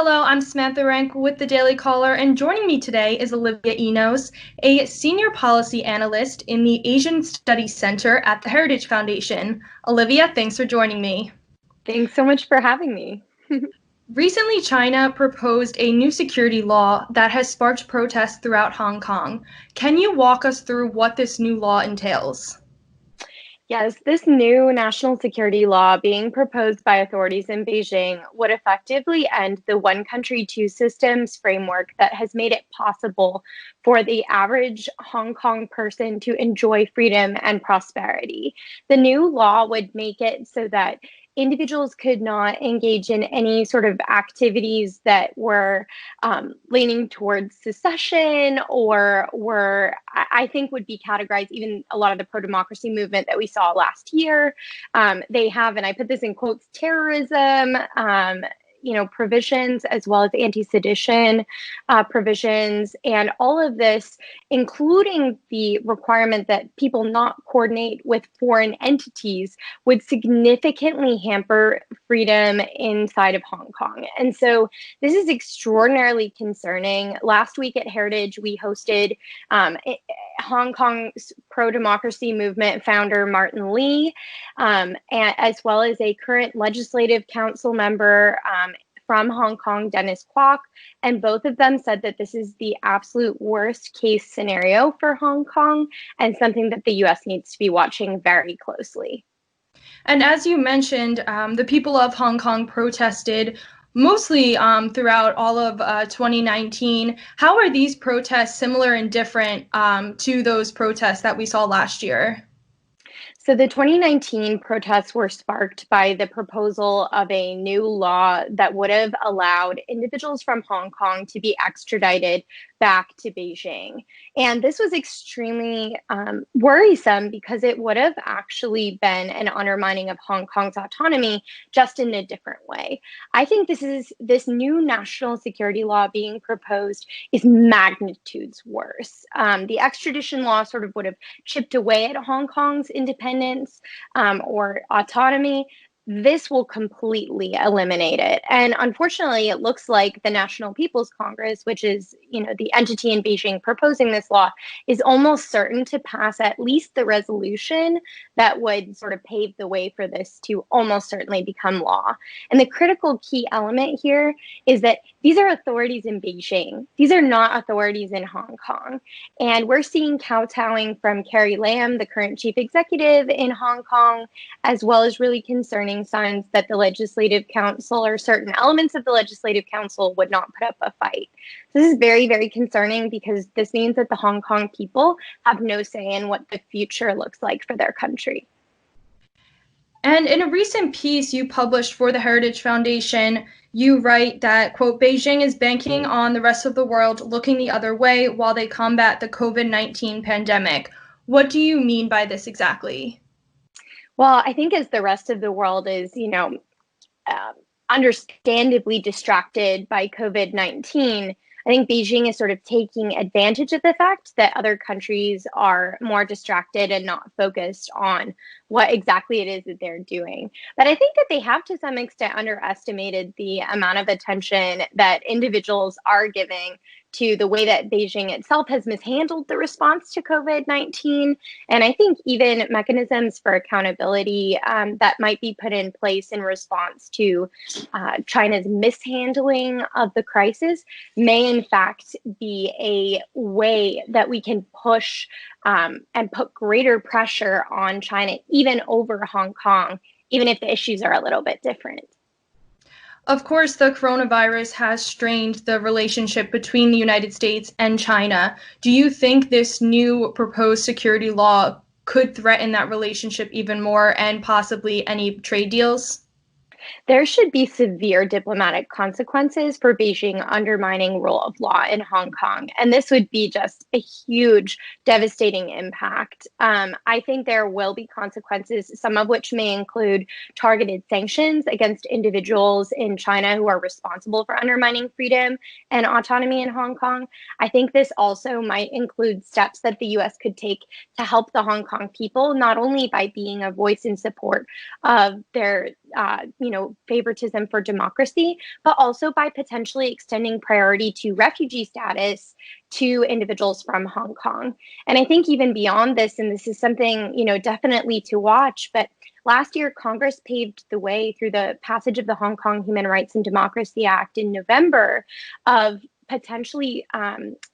Hello, I'm Samantha Rank with the Daily Caller, and joining me today is Olivia Enos, a senior policy analyst in the Asian Studies Center at the Heritage Foundation. Olivia, thanks for joining me. Thanks so much for having me. Recently, China proposed a new security law that has sparked protests throughout Hong Kong. Can you walk us through what this new law entails? Yes, this new national security law being proposed by authorities in Beijing would effectively end the one country, two systems framework that has made it possible for the average Hong Kong person to enjoy freedom and prosperity. The new law would make it so that individuals could not engage in any sort of activities that were leaning towards secession or were, I think, would be categorized, even a lot of the pro-democracy movement that we saw last year. They have, and I put this in quotes, terrorism, provisions, as well as anti-sedition provisions, and all of this, including the requirement that people not coordinate with foreign entities, would significantly hamper freedom inside of Hong Kong. And so this is extraordinarily concerning. Last week at Heritage, we hosted Hong Kong's pro-democracy movement founder Martin Lee, as well as a current legislative council member from Hong Kong, Dennis Kwok, and both of them said that this is the absolute worst case scenario for Hong Kong and something that the US needs to be watching very closely. And as you mentioned, the people of Hong Kong protested mostly throughout all of 2019. How are these protests similar and different to those protests that we saw last year? So the 2019 protests were sparked by the proposal of a new law that would have allowed individuals from Hong Kong to be extradited back to Beijing. And this was extremely worrisome because it would have actually been an undermining of Hong Kong's autonomy, just in a different way. I think this new national security law being proposed is magnitudes worse. The extradition law sort of would have chipped away at Hong Kong's independence or autonomy. This will completely eliminate it. And unfortunately, it looks like the National People's Congress, which is, the entity in Beijing proposing this law, is almost certain to pass at least the resolution that would sort of pave the way for this to almost certainly become law. And the critical key element here is that these are authorities in Beijing. These are not authorities in Hong Kong. And we're seeing kowtowing from Carrie Lam, the current chief executive in Hong Kong, as well as really concerning signs that the Legislative Council or certain elements of the Legislative Council would not put up a fight. This is very, very concerning because this means that the Hong Kong people have no say in what the future looks like for their country. And in a recent piece you published for the Heritage Foundation, you write that, quote, Beijing is banking on the rest of the world looking the other way while they combat the COVID-19 pandemic. What do you mean by this exactly? Well, I think as the rest of the world is, understandably distracted by COVID-19, I think Beijing is sort of taking advantage of the fact that other countries are more distracted and not focused on what exactly it is that they're doing. But I think that they have to some extent underestimated the amount of attention that individuals are giving to the way that Beijing itself has mishandled the response to COVID-19. And I think even mechanisms for accountability that might be put in place in response to China's mishandling of the crisis may in fact be a way that we can push and put greater pressure on China, even over Hong Kong, even if the issues are a little bit different. Of course, the coronavirus has strained the relationship between the United States and China. Do you think this new proposed security law could threaten that relationship even more and possibly any trade deals? There should be severe diplomatic consequences for Beijing undermining rule of law in Hong Kong. And this would be just a huge, devastating impact. I think there will be consequences, some of which may include targeted sanctions against individuals in China who are responsible for undermining freedom and autonomy in Hong Kong. I think this also might include steps that the US could take to help the Hong Kong people, not only by being a voice in support of their favoritism for democracy, but also by potentially extending priority to refugee status to individuals from Hong Kong. And I think even beyond this, and this is something, definitely to watch, but last year, Congress paved the way through the passage of the Hong Kong Human Rights and Democracy Act in November of potentially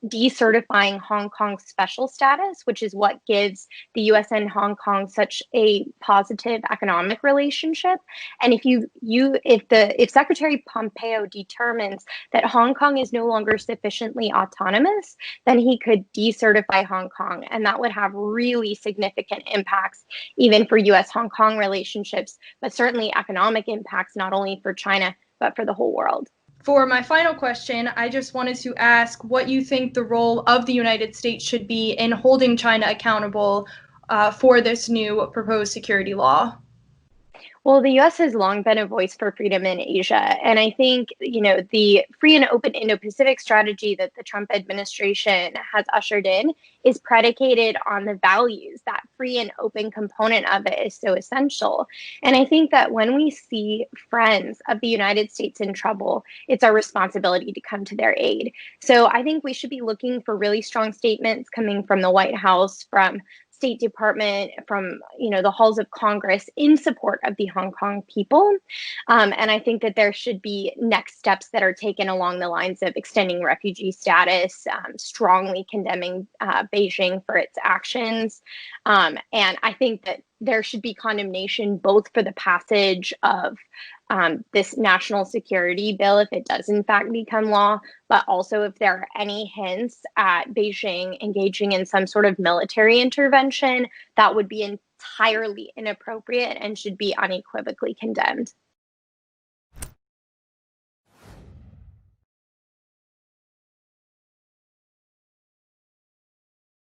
decertifying Hong Kong's special status, which is what gives the US and Hong Kong such a positive economic relationship. And if Secretary Pompeo determines that Hong Kong is no longer sufficiently autonomous, then he could decertify Hong Kong, and that would have really significant impacts even for US Hong Kong relationships, but certainly economic impacts not only for China but for the whole world. For my final question, I just wanted to ask what you think the role of the United States should be in holding China accountable for this new proposed security law. Well, the US has long been a voice for freedom in Asia. And I think, the free and open Indo-Pacific strategy that the Trump administration has ushered in is predicated on the values. That free and open component of it is so essential. And I think that when we see friends of the United States in trouble, it's our responsibility to come to their aid. So I think we should be looking for really strong statements coming from the White House, from State Department, from the halls of Congress in support of the Hong Kong people. And I think that there should be next steps that are taken along the lines of extending refugee status, strongly condemning Beijing for its actions. And I think that there should be condemnation both for the passage of this national security bill, if it does in fact become law, but also if there are any hints at Beijing engaging in some sort of military intervention, that would be entirely inappropriate and should be unequivocally condemned.